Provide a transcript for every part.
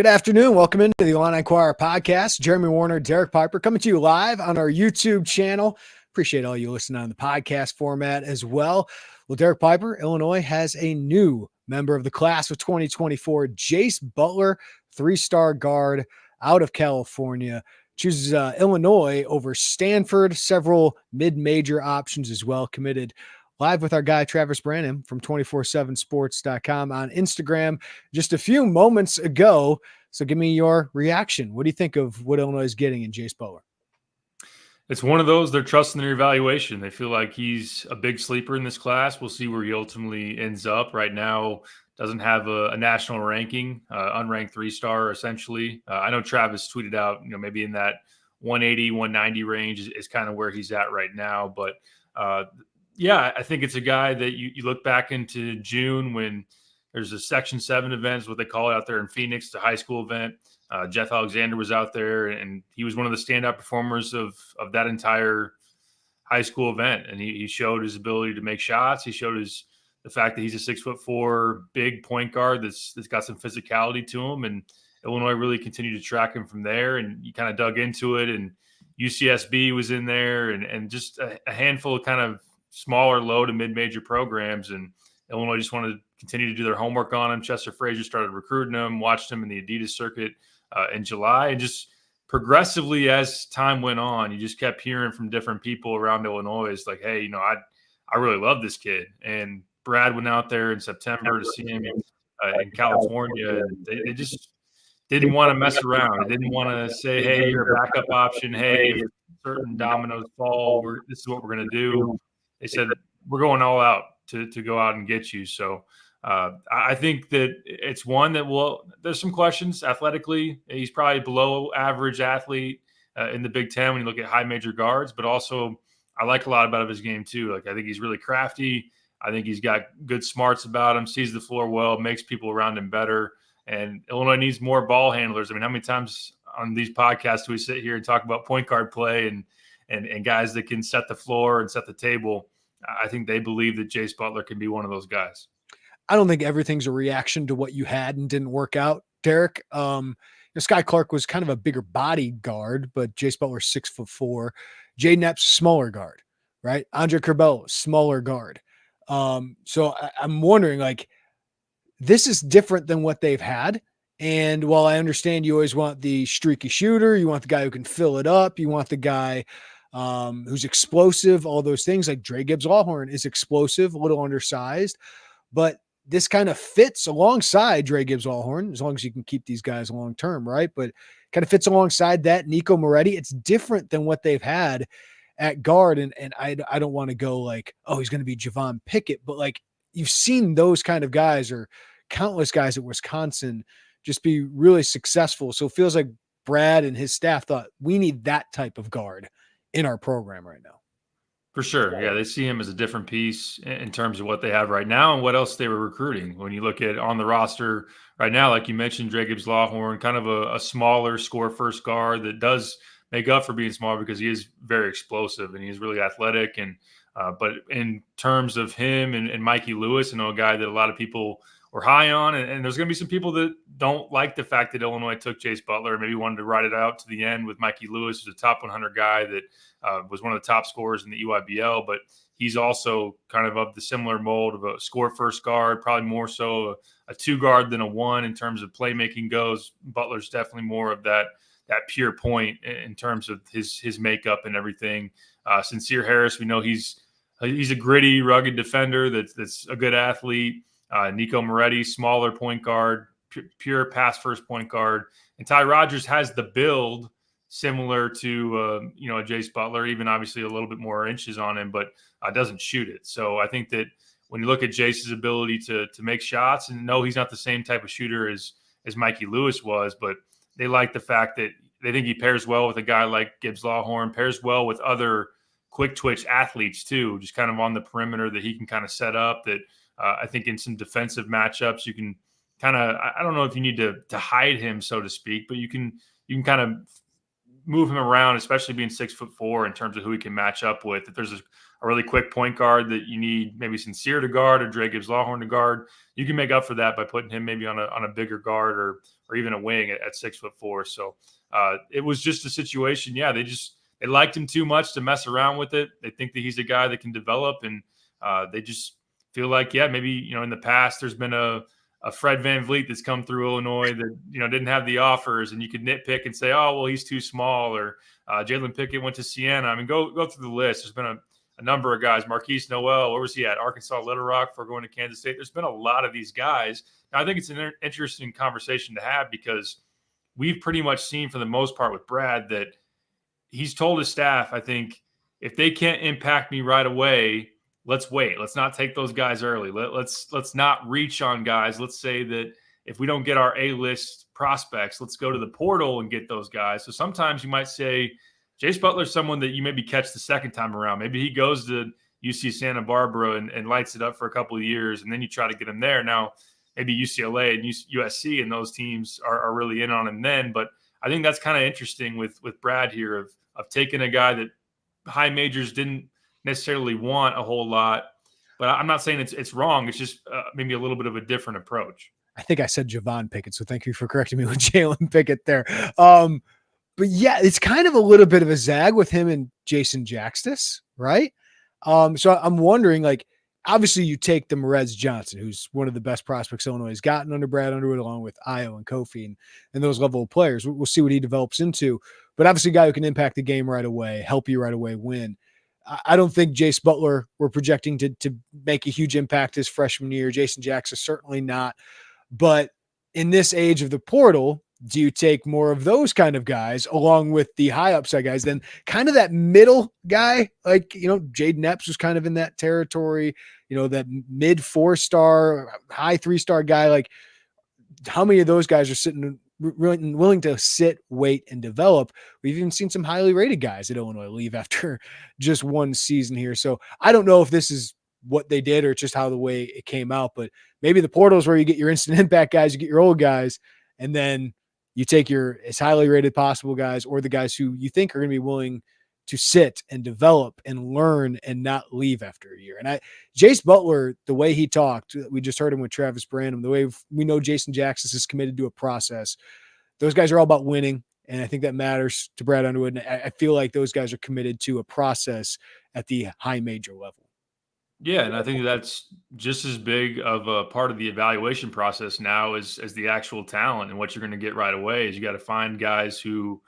Good afternoon. Welcome into the Illini Inquirer podcast. Jeremy Werner, Derek Piper coming to you live on our YouTube channel. Appreciate all you listening on the podcast format as well. Well, Derek Piper, Illinois has a new member of the class of 2024, Jase Butler, three-star guard out of California. Chooses Illinois over Stanford, several mid-major options as well. Committed live with our guy, Travis Branham from 247sports.com on Instagram just a few moments ago. So give me your reaction. What do you think of what Illinois is getting in Jase Butler? It's one of those they're trusting their evaluation. They feel like he's a big sleeper in this class. We'll see where he ultimately ends up. Right now, doesn't have a national ranking, unranked three-star essentially. I know Travis tweeted out, maybe in that 180, 190 range is kind of where he's at right now. But yeah, I think it's a guy that you look back into June when there's a Section 7 event, is what they call it out there in Phoenix, the high school event. Jeff Alexander was out there, and he was one of the standout performers of that entire high school event. And he showed his ability to make shots. He showed the fact that he's a 6'4" big point guard that's got some physicality to him. And Illinois really continued to track him from there. And you kind of dug into it, and UCSB was in there, and just a handful of kind of smaller, low to mid-major programs. And Illinois just wanted to continue to do their homework on him. Chester Frazier started recruiting him, watched him in the Adidas circuit in July, and just progressively as time went on, you just kept hearing from different people around Illinois. It's like, hey, I really love this kid. And Brad went out there in September to see him in California. They just didn't want to mess around. They didn't want to say, hey, you're a backup option. Hey, if certain dominoes fall, this is what we're going to do. They said, we're going all out to go out and get you. So I think that it's one that there's some questions athletically. He's probably below average athlete in the Big Ten when you look at high major guards, but also I like a lot about his game too. Like, I think he's really crafty. I think he's got good smarts about him, sees the floor well, makes people around him better. And Illinois needs more ball handlers. I mean, how many times on these podcasts do we sit here and talk about point guard play and guys that can set the floor and set the table? I think they believe that Jase Butler can be one of those guys. I don't think everything's a reaction to what you had and didn't work out, Derek. Sky Clark was kind of a bigger body guard, but Jase Butler's 6'4". Jaden Epps, smaller guard, right? Andre Curbelo, smaller guard. So I'm wondering, like, this is different than what they've had. And while I understand you always want the streaky shooter, you want the guy who can fill it up, you want the guy who's explosive, all those things. Like Dre Gibbs-Lawhorn is explosive, a little undersized, but this kind of fits alongside Dre Gibbs-Lawhorn, as long as you can keep these guys long-term, right? But kind of fits alongside that. Nico Moretti, it's different than what they've had at guard. And I don't want to go like, oh, he's going to be Javon Pickett, but like you've seen those kind of guys or countless guys at Wisconsin just be really successful. So it feels like Brad and his staff thought we need that type of guard in our program right now. For sure. Yeah, they see him as a different piece in terms of what they have right now and what else they were recruiting. When you look at on the roster right now, like you mentioned, Dre Gibbs-Lawhorn, kind of a smaller score-first guard that does make up for being small because he is very explosive and he's really athletic. And but in terms of him and Mikey Lewis, a guy that a lot of people were high on, and there's going to be some people that don't like the fact that Illinois took Jase Butler, maybe wanted to ride it out to the end with Mikey Lewis, who's a top 100 guy that was one of the top scorers in the EYBL, but he's also kind of the similar mold of a score-first guard, probably more so a two-guard than a one in terms of playmaking goes. Butler's definitely more of that pure point in terms of his makeup and everything. Sincere Harris, we know he's a gritty, rugged defender that's a good athlete. Nico Moretti, smaller point guard, pure pass-first point guard. And Ty Rodgers has the build similar to, a Jase Butler, even obviously a little bit more inches on him, but doesn't shoot it. So I think that when you look at Jase's ability to make shots, and no, he's not the same type of shooter as Mikey Lewis was, but they like the fact that they think he pairs well with a guy like Gibbs-Lawhorn, pairs well with other quick twitch athletes too, just kind of on the perimeter that he can kind of set up that, I think in some defensive matchups, you can kind of, I don't know if you need to hide him, so to speak, but you can kind of move him around, especially being 6'4", in terms of who he can match up with. If there's a really quick point guard that you need maybe Sincere to guard or Dre Gibbs-Lawhorn to guard, you can make up for that by putting him maybe on a bigger guard or even a wing at 6'4". So it was just a situation. Yeah, they liked him too much to mess around with it. They think that he's a guy that can develop, and they just feel like, yeah, maybe, in the past there's been a Fred VanVleet that's come through Illinois that, didn't have the offers, and you could nitpick and say, oh, well, he's too small, or Jalen Pickett went to Siena. I mean, go through the list. There's been a number of guys. Marquise Noel, where was he at? Arkansas Little Rock for going to Kansas State. There's been a lot of these guys. Now, I think it's an interesting conversation to have, because we've pretty much seen for the most part with Brad that he's told his staff, I think, if they can't impact me right away, let's wait. Let's not take those guys early. Let's not reach on guys. Let's say that if we don't get our A-list prospects, let's go to the portal and get those guys. So sometimes you might say Jace Butler is someone that you maybe catch the second time around. Maybe he goes to UC Santa Barbara and lights it up for a couple of years, and then you try to get him there. Now, maybe UCLA and USC and those teams are really in on him then. But I think that's kind of interesting with Brad here of taking a guy that high majors didn't necessarily want a whole lot. But I'm not saying it's wrong. It's just maybe a little bit of a different approach. I think I said Javon Pickett, so thank you for correcting me with Jalen Pickett there. But yeah, it's kind of a little bit of a zag with him and Jason Jaxtis, right? So I'm wondering, like, obviously you take the Merez Johnson, who's one of the best prospects Illinois has gotten under Brad Underwood, along with Io and Kofi and those level of players. We'll see what he develops into, but obviously a guy who can impact the game right away, help you right away, win. I don't think Jase Butler we're projecting to make a huge impact his freshman year. Jason Jackson certainly not. But in this age of the portal, do you take more of those kind of guys along with the high upside guys than kind of that middle guy? Like, Jaden Epps was kind of in that territory, that mid 4-star, high 3-star guy. Like, how many of those guys are sitting really willing to sit, wait, and develop? We've even seen some highly rated guys at Illinois leave after just one season here. So I don't know if this is what they did or just how the way it came out, but maybe the portal is where you get your instant impact guys, you get your old guys, and then you take your as highly rated possible guys, or the guys who you think are going to be willing to sit and develop and learn and not leave after a year. And Jase Butler, the way he talked, we just heard him with Travis Branham, the way we know Jason Jackson is committed to a process. Those guys are all about winning, and I think that matters to Brad Underwood. And I feel like those guys are committed to a process at the high major level. Yeah, and I think that's just as big of a part of the evaluation process now as the actual talent. And what you're going to get right away is you got to find guys who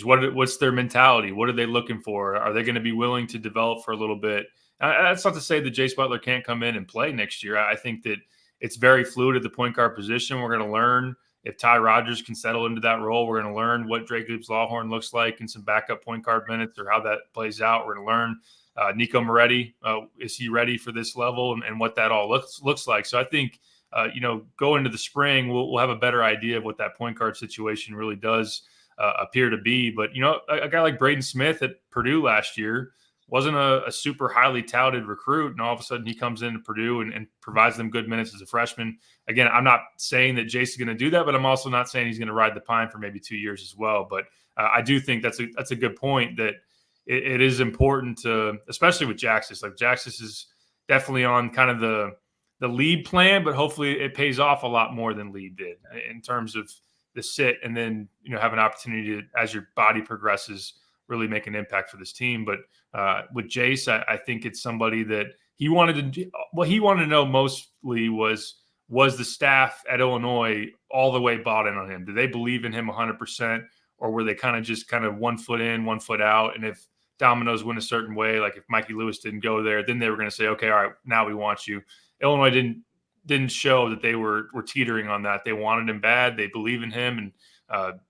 what's their mentality? What are they looking for? Are they going to be willing to develop for a little bit? That's not to say that Jace Butler can't come in and play next year. I think that it's very fluid at the point guard position. We're going to learn if Ty Rodgers can settle into that role. We're going to learn what Drake Gibbs-Lawhorn looks like in some backup point guard minutes, or how that plays out. We're going to learn Nico Moretti, is he ready for this level, and what that all looks like. So I think, going into the spring, we'll have a better idea of what that point guard situation really does appear to be. But, a guy like Braden Smith at Purdue last year wasn't a super highly touted recruit, and all of a sudden he comes into Purdue and provides them good minutes as a freshman. Again, I'm not saying that Jace is going to do that, but I'm also not saying he's going to ride the pine for maybe 2 years as well. But I do think that's a good point, that it is important to, especially with Jaxis. Like, Jaxis is definitely on kind of the lead plan, but hopefully it pays off a lot more than lead did in terms of the sit, and then, have an opportunity to, as your body progresses, really make an impact for this team. But with Jace, I think it's somebody that he wanted to know mostly was the staff at Illinois all the way bought in on him? Did they believe in him 100%, or were they kind of 1 foot in, 1 foot out? And if dominoes went a certain way, like if Mikey Lewis didn't go there, then they were going to say, okay, all right, now we want you. Illinois didn't show that they were teetering on that. They wanted him bad. They believe in him. And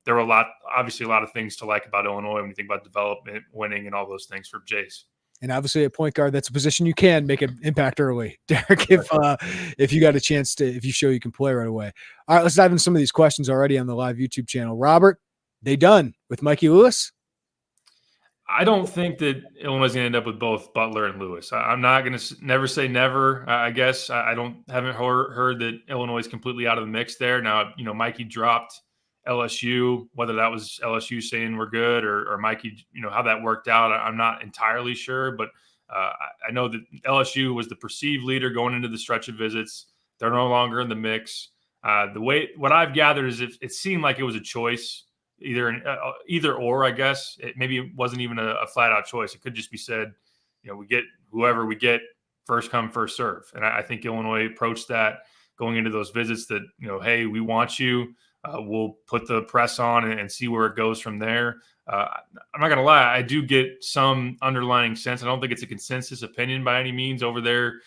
there were obviously a lot of things to like about Illinois when you think about development, winning, and all those things for Jace. And obviously at point guard, that's a position you can make an impact early, Derek, if you got a chance to, if you show you can play right away. All right, let's dive into some of these questions already on the live YouTube channel. Robert, they done with Mikey Lewis? I don't think that Illinois is going to end up with both Butler and Lewis. I'm not going to never say never. I guess I haven't heard that Illinois is completely out of the mix there. Now, Mikey dropped LSU, whether that was LSU saying we're good or Mikey, how that worked out, I'm not entirely sure. But I know that LSU was the perceived leader going into the stretch of visits. They're no longer in the mix. What I've gathered is it seemed like it was a choice, either or, I guess. Maybe it wasn't even a flat out choice. It could just be said, we get whoever we get, first come, first serve. And I think Illinois approached that going into those visits that, hey, we want you. We'll put the press on and see where it goes from there. I'm not going to lie. I do get some underlying sense. I don't think it's a consensus opinion by any means over there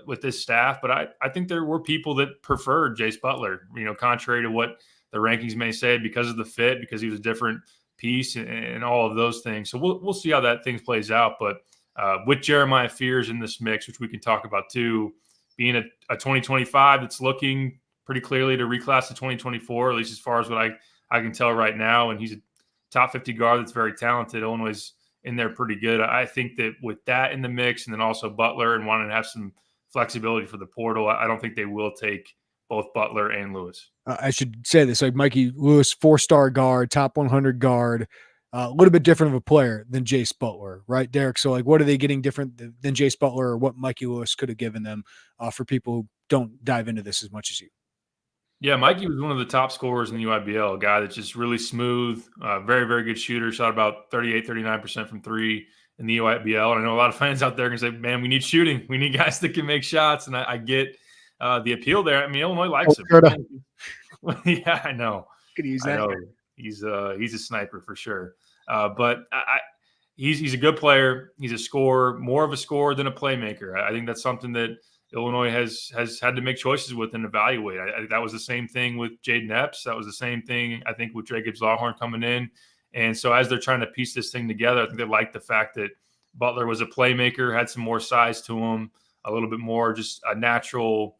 with this staff, but I think there were people that preferred Jase Butler, contrary to what the rankings may say, because of the fit, because he was a different piece and all of those things. So we'll see how that thing plays out. But with Jeremiah Fears in this mix, which we can talk about too, being a 2025 that's looking pretty clearly to reclass to 2024, at least as far as what I can tell right now. And he's a top 50 guard that's very talented. Illinois is in there pretty good. I think that with that in the mix, and then also Butler and wanting to have some flexibility for the portal, I don't think they will take both Butler and Lewis. I should say this, like Mikey Lewis, 4-star guard, top 100 guard, a little bit different of a player than Jase Butler, right, Derek? So, like, what are they getting different than Jase Butler, or what Mikey Lewis could have given them for people who don't dive into this as much as you? Yeah, Mikey was one of the top scorers in the UIBL, a guy that's just really smooth, very, very good shooter, shot about 38, 39% from three in the UIBL. And I know a lot of fans out there can say, man, we need shooting. We need guys that can make shots. And I get the appeal there. I mean, Illinois likes him. Yeah, I know. Could use that. I know. He's a sniper for sure. But he's a good player. He's a scorer, more of a scorer than a playmaker. I think that's something that Illinois has had to make choices with and evaluate. That was the same thing with Jaden Epps. That was the same thing, I think, with Jacobs Lawhorn coming in. And so as they're trying to piece this thing together, I think they like the fact that Butler was a playmaker, had some more size to him, a little bit more just a natural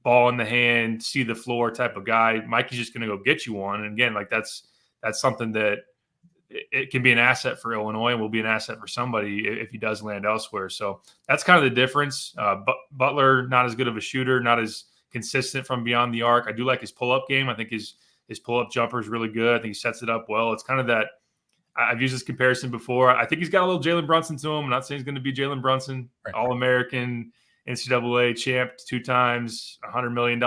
ball in the hand, see the floor type of guy. Mikey's just going to go get you one. And again, like that's something that it can be an asset for Illinois and will be an asset for somebody if he does land elsewhere. So that's kind of the difference. Butler, not as good of a shooter, not as consistent from beyond the arc. I do like his pull-up game. I think his pull-up jumper is really good. I think he sets it up well. It's kind of that – I've used this comparison before. I think he's got a little Jalen Brunson to him. I'm not saying he's going to be Jalen Brunson, right. All-American, NCAA champ 2 times, $100 million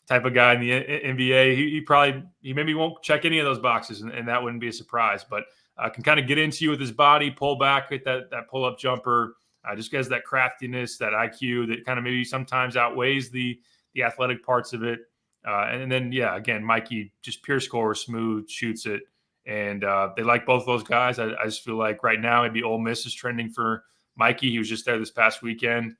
type of guy in the NBA. He maybe won't check any of those boxes, and that wouldn't be a surprise. But can kind of get into you with his body, pull back at that pull-up jumper. Just has that craftiness, that IQ that kind of maybe sometimes outweighs the athletic parts of it. And then, yeah, again, Mikey, just pure scorer, smooth, shoots it. And they like both those guys. I just feel like right now maybe Ole Miss is trending for Mikey. He was just there this past weekend.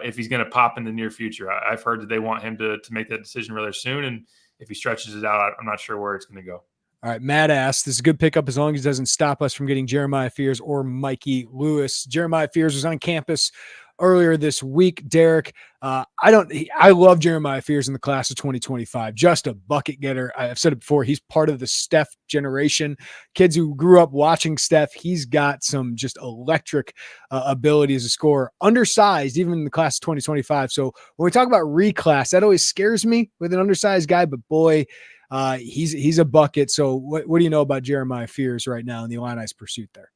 If he's going to pop in the near future, I've heard that they want him to make that decision rather soon. And if he stretches it out, I'm not sure where it's going to go. All right, Matt asks, this is a good pickup as long as it doesn't stop us from getting Jeremiah Fears or Mikey Lewis. Jeremiah Fears was on campus earlier this week, Derek. I love Jeremiah Fears in the class of 2025. Just a bucket getter. I've said it before. He's part of the Steph generation. Kids who grew up watching Steph. He's got some just electric ability as a scorer. Undersized, even in the class of 2025. So when we talk about reclass, that always scares me with an undersized guy. But boy, he's a bucket. So what do you know about Jeremiah Fears right now in the Illini's pursuit there?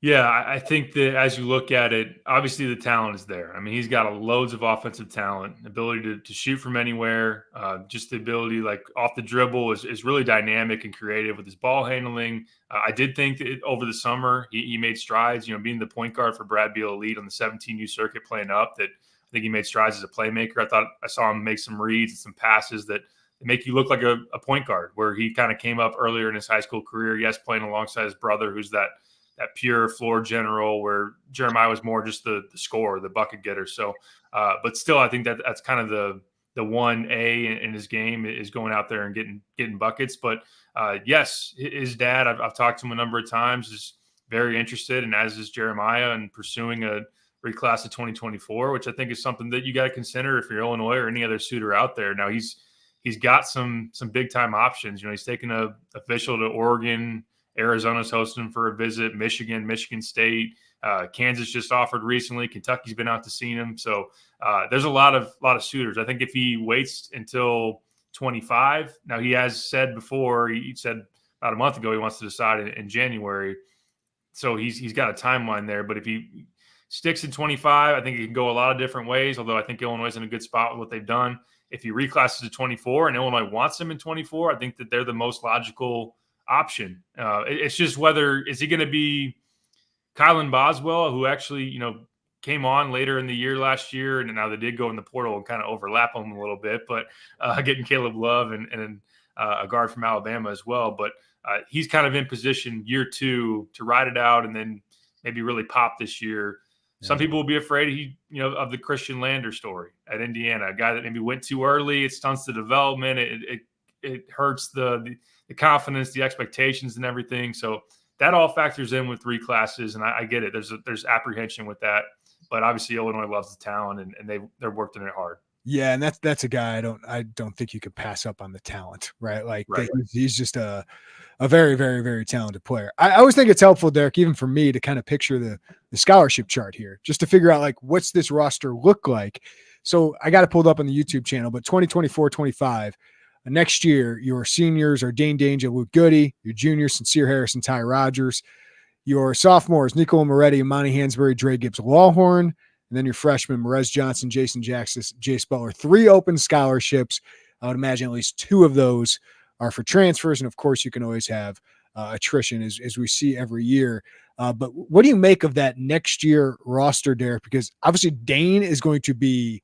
Yeah, I think that as you look at it, obviously the talent is there. I mean, he's got loads of offensive talent, ability to shoot from anywhere. Just the ability, like off the dribble, is really dynamic and creative with his ball handling. I did think that over the summer he made strides. Being the point guard for Brad Beal Elite on the 17U circuit, playing up. That I think he made strides as a playmaker. I thought I saw him make some reads and some passes that make you look like a point guard, where he kind of came up earlier in his high school career. Yes, playing alongside his brother, who's that pure floor general, where Jeremiah was more just the scorer, the bucket getter. So, but still, I think that's kind of the 1A in his game, is going out there and getting buckets. But yes, his dad, I've talked to him a number of times, is very interested, and as is Jeremiah, in pursuing a reclass of 2024, which I think is something that you got to consider if you're Illinois or any other suitor out there. Now he's got some big time options. He's taken a official to Oregon. Arizona's hosting him for a visit. Michigan State, Kansas just offered recently. Kentucky's been out to see him. So there's a lot of suitors. I think if he waits until 25. Now, he has said before, he said about a month ago, he wants to decide in January. So he's got a timeline there. But if he sticks in 25, I think it can go a lot of different ways, although I think Illinois is in a good spot with what they've done. If he reclasses to 24 and Illinois wants him in 24, I think that they're the most logical option. It's just whether is he going to be Kylan Boswell, who actually, came on later in the year last year, and now they did go in the portal and kind of overlap him a little bit, but getting Caleb Love and a guard from Alabama as well. But he's kind of in position year 2 to ride it out and then maybe really pop this year. Some people will be afraid of the Christian Lander story at Indiana, a guy that maybe went too early. It stunts the development. It hurts the confidence, the expectations, and everything. So that all factors in with 3 classes, and I get it. There's apprehension with that, but obviously Illinois loves the talent, and they're working it hard. Yeah, and that's a guy I don't think you could pass up on the talent, right? Like he's just a very, very, very talented player. I always think it's helpful, Derek, even for me, to kind of picture the scholarship chart here, just to figure out like what's this roster look like. So I got it pulled up on the YouTube channel, but 2024-25, next year, your seniors are Dane Danger, Luke Goody, your juniors, Sincere Harris and Ty Rogers, your sophomores, Nicola Moretti, Imani Hansberry, Dre Gibbs Lawhorn, and then your freshmen, Merez Johnson, Jason Jackson, Jase Butler. 3 open scholarships. I would imagine at least 2 of those are for transfers. And of course, you can always have attrition as we see every year. But what do you make of that next year roster, Derek? Because obviously Dane is going to be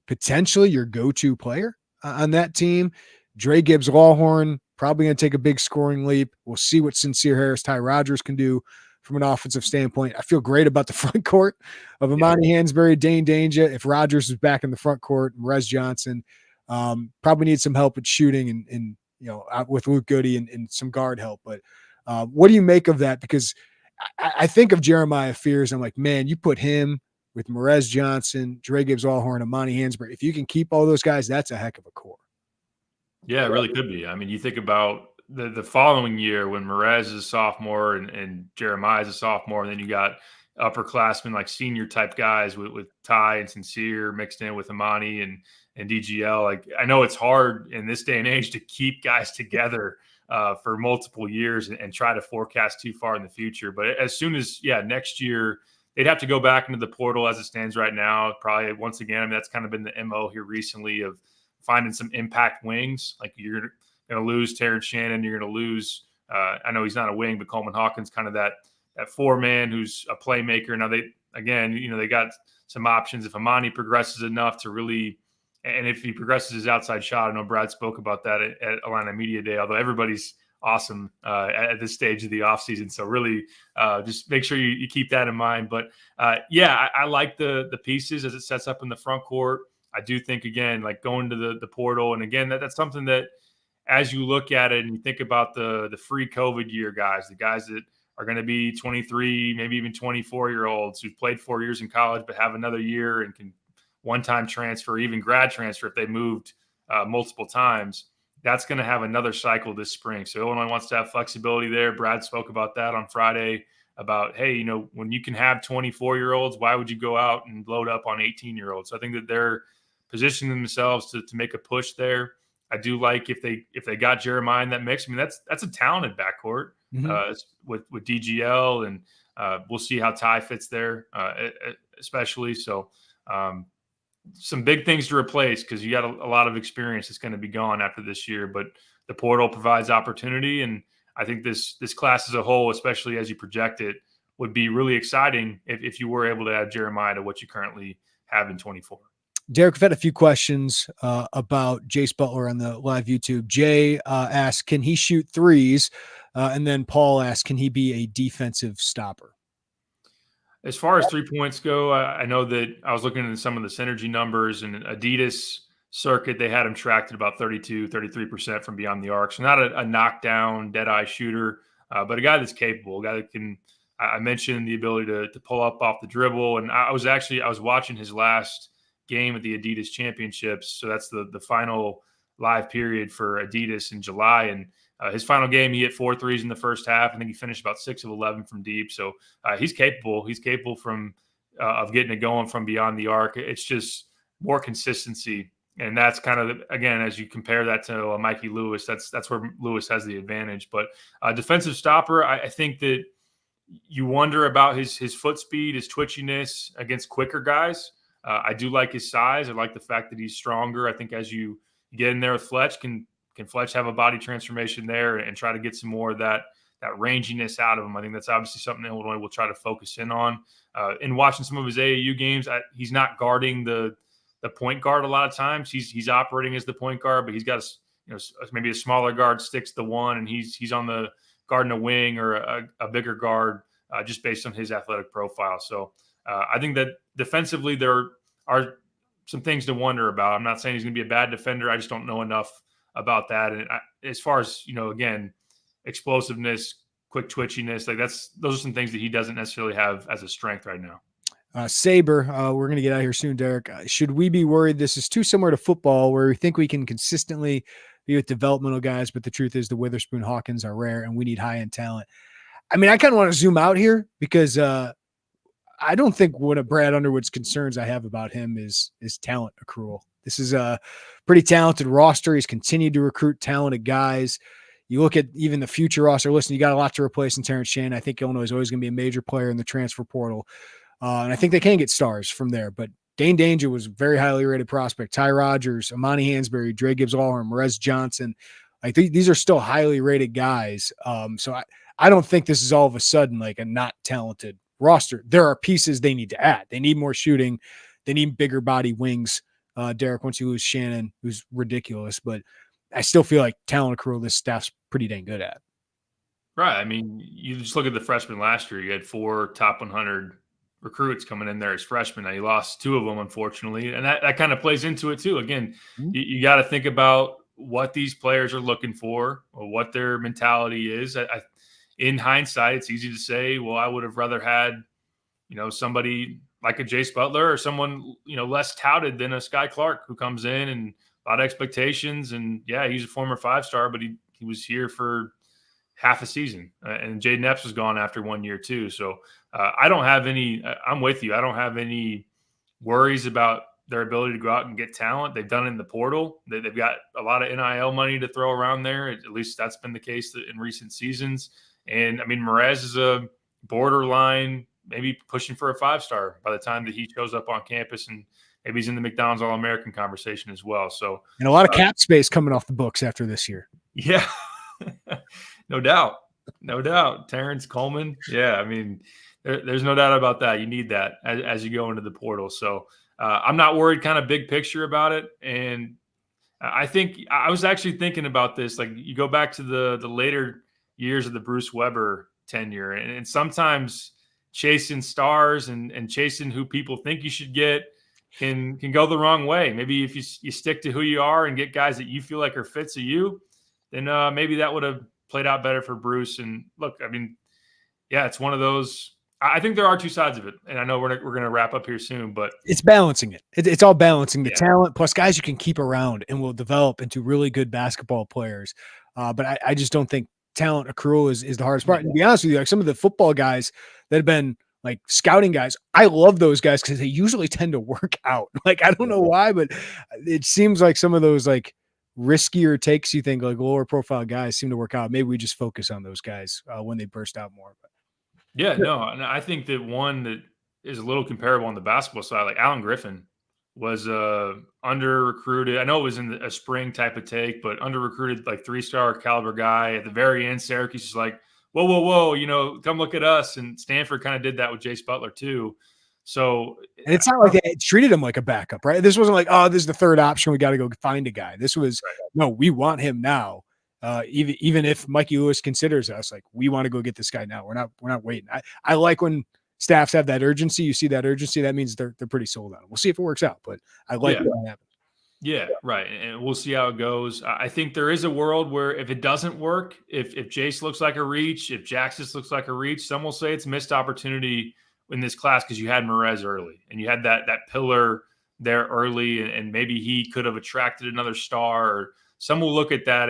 potentially your go-to player on that team. Dre Gibbs Lawhorn probably going to take a big scoring leap. We'll see what Sincere Harris, Ty Rogers can do from an offensive standpoint. I feel great about the front court of Imani Hansberry, Dane Danger. If Rogers is back in the front court, Merez Johnson probably needs some help at shooting and out with Luke Goody and some guard help. But what do you make of that? Because I think of Jeremiah Fears. I'm like, man, you put him with Merez Johnson, Dre Gibbs Allhorn, Imani Hansberry. If you can keep all those guys, that's a heck of a core. Yeah, it really could be. I mean, you think about the following year when Merez is a sophomore and Jeremiah is a sophomore, and then you got upperclassmen like senior type guys with Ty and Sincere mixed in with Imani and DGL. Like, I know it's hard in this day and age to keep guys together for multiple years and try to forecast too far in the future. But as soon as, next year, they'd have to go back into the portal as it stands right now. Probably once again, I mean, that's kind of been the MO here recently of finding some impact wings. Like, you're going to lose Terrence Shannon. You're going to lose, I know he's not a wing, but Coleman Hawkins, kind of that 4-man who's a playmaker. Now they got some options. If Imani progresses enough to really, and if he progresses his outside shot, I know Brad spoke about that at Illini Media Day, although everybody's awesome at this stage of the offseason. So really just make sure you keep that in mind. But I like the pieces as it sets up in the front court. I do think, again, like going to the portal. And again, that's something that as you look at it and you think about the free COVID year guys, the guys that are going to be 23, maybe even 24-year-olds who've played 4 years in college but have another year and can one-time transfer, even grad transfer if they moved multiple times, that's going to have another cycle this spring. So Illinois wants to have flexibility there. Brad spoke about that on Friday about, hey, when you can have 24-year-olds, why would you go out and load up on 18-year-olds? So I think that they're positioning themselves to make a push there. I do like if they got Jeremiah in that mix. I mean, that's a talented backcourt with DGL, and we'll see how Ty fits there, especially. So some big things to replace because you got a lot of experience that's going to be gone after this year. But the portal provides opportunity, and I think this class as a whole, especially as you project it, would be really exciting if you were able to add Jeremiah to what you currently have in 24. Derek, we've had a few questions about Jace Butler on the live YouTube. Jay asked, can he shoot threes? And then Paul asked, can he be a defensive stopper? As far as 3 points go, I know that I was looking at some of the synergy numbers, and Adidas circuit, they had him tracked at about 33% from beyond the arc. So not a knockdown, dead-eye shooter, but a guy that's capable, a guy that can – I mentioned the ability to pull up off the dribble. And I was watching his last game at the Adidas Championships. So that's the final live period for Adidas in July. And his final game, he hit 4 threes in the first half. I think he finished about 6 of 11 from deep. So he's capable. He's capable of getting it going from beyond the arc. It's just more consistency And that's kind of, again, as you compare that to Mikey Lewis, that's where Lewis has the advantage. But defensive stopper, I think that you wonder about his foot speed, his twitchiness against quicker guys. I do like his size. I like the fact that he's stronger. I think as you get in there with Fletch, can Fletch have a body transformation there and try to get some more of that ranginess out of him? I think that's obviously something Illinois will try to focus in on. In watching some of his AAU games, he's not guarding the point guard a lot of times. He's operating as the point guard, but he's got maybe a smaller guard sticks the one, and he's on the guarding a wing or a bigger guard just based on his athletic profile. So I think that defensively there are some things to wonder about. I'm not saying he's going to be a bad defender. I just don't know enough about that. And as far as, again, explosiveness, quick twitchiness, those are some things that he doesn't necessarily have as a strength right now. Saber, we're going to get out of here soon, Derek. Should we be worried this is too similar to football where we think we can consistently be with developmental guys, but the truth is the Witherspoon Hawkins are rare and we need high-end talent? I mean, I kind of want to zoom out here because I don't think one of Brad Underwood's concerns I have about him is talent accrual. This is a pretty talented roster. He's continued to recruit talented guys. You look at even the future roster. Listen, you got a lot to replace in Terrence Shannon. I think Illinois is always going to be a major player in the transfer portal. And I think they can get stars from there. But Dane Danger was a very highly rated prospect. Ty Rogers, Amani Hansberry, Dre Gibbs-Allhorn, Merez Johnson. These are still highly rated guys. So I don't think this is all of a sudden like a not talented roster. There are pieces they need to add. They need more shooting. They need bigger body wings. Derek, once you lose Shannon, who's ridiculous, but I still feel like talent accrual this staff's pretty dang good at. Right. I mean, you just look at the freshmen last year. You had 4 top 100 recruits coming in there as freshmen. Now you lost 2 of them, unfortunately, and that kind of plays into it too. Again, you got to think about what these players are looking for or what their mentality is. In hindsight, it's easy to say, well, I would have rather had, somebody like a Jace Butler or someone, less touted than a Sky Clark who comes in and a lot of expectations. And yeah, he's a former 5-star, but he was here for half a season. And Jaden Epps was gone after 1 year too. So I don't have any, I'm with you. I don't have any worries about their ability to go out and get talent. They've done it in the portal. They've got a lot of NIL money to throw around there. At least that's been the case in recent seasons. And I mean, Merez is a borderline, maybe pushing for a 5-star by the time that he shows up on campus, and maybe he's in the McDonald's All-American conversation as well. So, and a lot of cap space coming off the books after this year. Yeah, no doubt. Terrence Coleman. Yeah. I mean, there's no doubt about that. You need that as you go into the portal. So I'm not worried kind of big picture about it. And I think I was actually thinking about this. Like you go back to the later years of the Bruce Weber tenure, and sometimes chasing stars and chasing who people think you should get can go the wrong way. Maybe if you stick to who you are and get guys that you feel like are fits of you, then maybe that would have played out better for Bruce. And look, I mean, yeah, it's one of those. I think there are 2 sides of it, and I know we're going to wrap up here soon, but it's balancing it. It's all balancing the talent plus guys you can keep around and will develop into really good basketball players. But I just don't think talent accrual is the hardest part. And to be honest with you, like some of the football guys that have been like scouting guys, I love those guys because they usually tend to work out. Like I don't know why, but it seems like some of those like riskier takes you think like lower profile guys seem to work out. Maybe we just focus on those guys when they burst out more. But. Yeah, no, and I think that one that is a little comparable on the basketball side, like Alan Griffin was under recruited. I know it was in a spring type of take, but under recruited, like 3-star caliber guy. At the very end, Syracuse is like, whoa, come look at us. And Stanford kind of did that with Jase Butler too. So, and it's not like they treated him like a backup, right? This wasn't like, oh, this is the 3rd option. We got to go find a guy. This was, no, we want him now. Even if Mikey Lewis considers us, like we want to go get this guy now. We're not waiting. I like when staffs have that urgency. You see that urgency, that means they're pretty sold on it. We'll see if it works out, but I like when that happens. Yeah, right. And we'll see how it goes. I think there is a world where if it doesn't work, if Jace looks like a reach, if Jaxis looks like a reach, some will say it's missed opportunity in this class because you had Merez early and you had that pillar there early, and maybe he could have attracted another star. Or some will look at that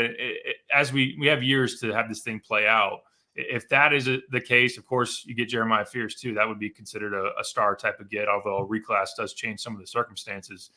as we have years to have this thing play out. If that is the case, of course, you get Jeremiah Fierce too. That would be considered a star type of get, although a reclass does change some of the circumstances.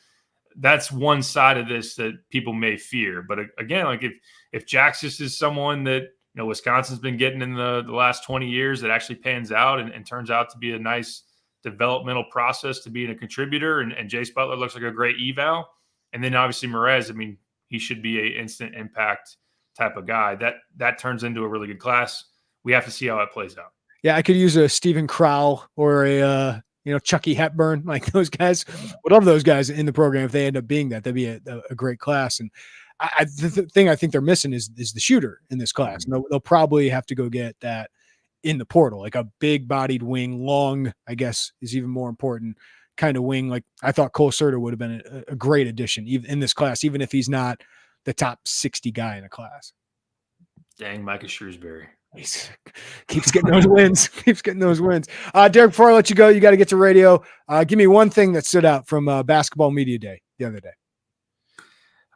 that's one side of this that people may fear. But again, like if Jaxis is someone that Wisconsin's been getting in the last 20 years that actually pans out and turns out to be a nice developmental process to being a contributor, and Jase Butler looks like a great eval, and then obviously Merez, I mean, he should be a instant impact type of guy. That turns into a really good class. We have to see how it plays out. Yeah, I could use a Stephen Crowell or a Chucky Hepburn, like those guys. Would love those guys in the program if they end up being that. That'd be a great class. And the thing I think they're missing is the shooter in this class. And they'll probably have to go get that in the portal, like a big-bodied wing, long, I guess, is even more important kind of wing. Like I thought Cole Serta would have been a great addition even in this class, even if he's not the top 60 guy in the class. Dang, Micah Shrewsbury. Keeps getting those wins. Derek, before I let you go, you got to get to radio. Give me one thing that stood out from Basketball Media Day the other day.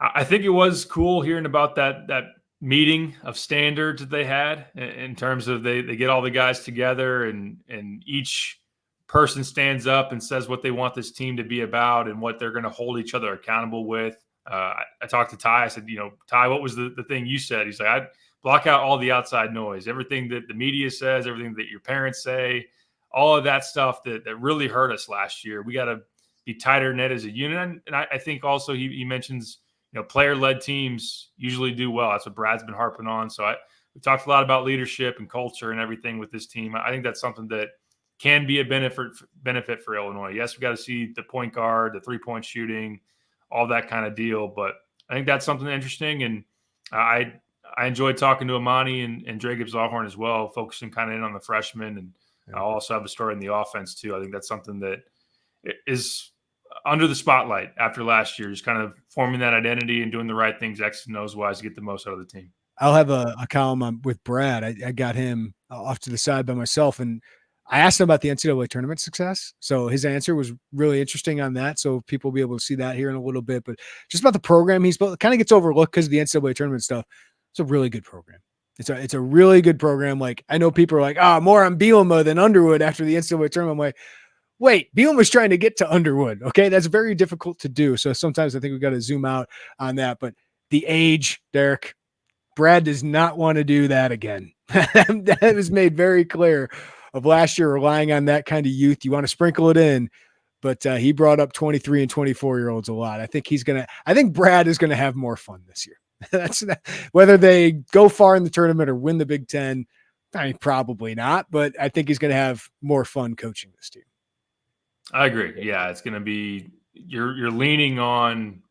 I think it was cool hearing about that meeting of standards that they had in terms of they get all the guys together and each person stands up and says what they want this team to be about and what they're going to hold each other accountable with. I talked to Ty. I said, Ty, what was the thing you said? He's like, I'd block out all the outside noise, everything that the media says, everything that your parents say, all of that stuff that really hurt us last year. We got to be tighter knit as a unit. And I think also he mentions, player-led teams usually do well. That's what Brad's been harping on. So we talked a lot about leadership and culture and everything with this team. I think that's something that can be a benefit for Illinois. Yes, we got to see the point guard, the three-point shooting, all that kind of deal. But I think that's something interesting. And I enjoyed talking to Amani and Dre Gibbs-Alhorn as well, focusing kind of in on the freshmen. And I'll also have a story in the offense too. I think that's something that is under the spotlight after last year, just kind of forming that identity and doing the right things X and O's wise to get the most out of the team. I'll have a column with Brad. I got him off to the side by myself, and I asked him about the NCAA tournament success. So his answer was really interesting on that. So people will be able to see that here in a little bit. But just about the program he's built, it kind of gets overlooked because of the NCAA tournament stuff. It's a really good program. It's a really good program. Like I know people are like, more on Bielema than Underwood after the NCAA tournament. I'm like, wait, Bielema's trying to get to Underwood. Okay, that's very difficult to do. So sometimes I think we've got to zoom out on that. But the age, Derek, Brad does not want to do that again. That was made very clear of last year, relying on that kind of youth. You want to sprinkle it in, but he brought up 23 and 24-year-olds a lot. I think Brad is going to have more fun this year. That's whether they go far in the tournament or win the Big Ten. I mean, probably not, but I think he's going to have more fun coaching this team. I agree. Yeah, it's going to be you're leaning on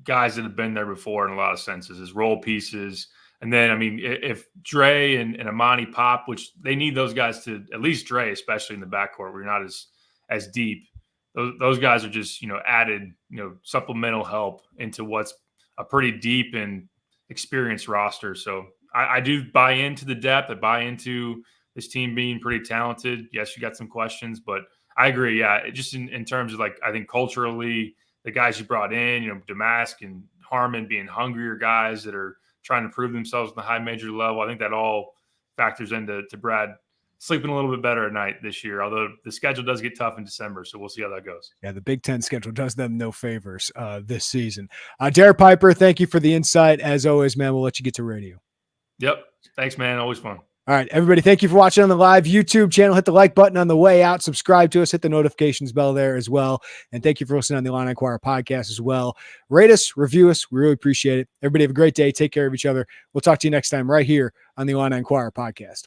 guys that have been there before in a lot of senses as role pieces. And then, I mean, if Dre and Amani pop, which they need those guys to, at least Dre, especially in the backcourt, where you're not as deep. Those guys are just, added, supplemental help into what's a pretty deep and experienced roster. So I do buy into the depth. I buy into this team being pretty talented. Yes, you got some questions, but I agree. Yeah, just in terms of I think culturally, the guys you brought in, Damask and Harmon being hungrier guys that are trying to prove themselves at the high major level. I think that all factors into Brad sleeping a little bit better at night this year, although the schedule does get tough in December. So we'll see how that goes. Yeah, the Big Ten schedule does them no favors this season. Derek Piper, thank you for the insight. As always, man, we'll let you get to radio. Yep. Thanks, man. Always fun. All right, everybody, thank you for watching on the live YouTube channel. Hit the like button on the way out. Subscribe to us. Hit the notifications bell there as well. And thank you for listening on the Illini Inquirer podcast as well. Rate us, review us. We really appreciate it. Everybody have a great day. Take care of each other. We'll talk to you next time right here on the Illini Inquirer podcast.